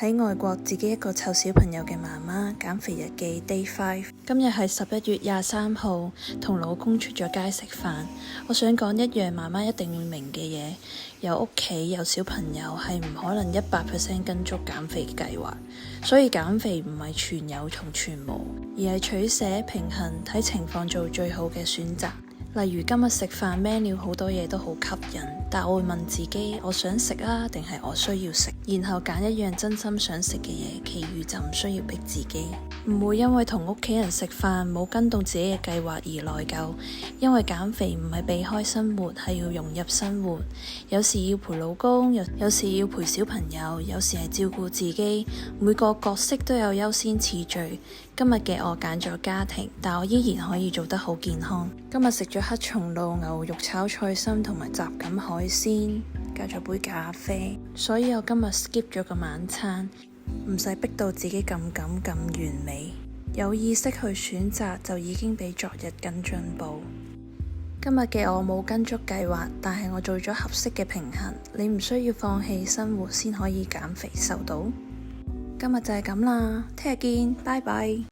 喺外國自己一個湊小朋友嘅媽媽，減肥日記 Day 5。今日係11月23號，同老公出咗街食飯。我想講一樣媽媽一定會明嘅嘢，有屋企有小朋友係唔可能100% 跟足減肥計劃，所以減肥唔係全有同全無，而係取捨平衡，睇情況做最好嘅選擇。例如今日食飯 menu 好多嘢都好吸引，但我會問自己，我想食啊，定係我需要食？然後揀一樣真心想食嘅嘢，其餘就唔需要逼自己。唔會因為同屋企人食飯冇跟到自己嘅計劃而內疚，因為減肥唔係避開生活，係要融入生活。有時要陪老公，有時要陪小朋友，有時係照顧自己。每個角色都有優先次序。今日嘅我揀咗家庭，但我依然可以做得好健康。今日食咗黑松露牛肉炒菜心同埋雜錦海鮮，加咗杯咖啡，所以我今日 skip 咗個晚餐，唔使逼到自己咁完美。有意識去選擇就已經比昨日更進步。今日嘅我冇跟足計劃，但係我做咗合適嘅平衡。你唔需要放棄生活先可以減肥瘦到。今日就係咁啦，聽日見，拜拜。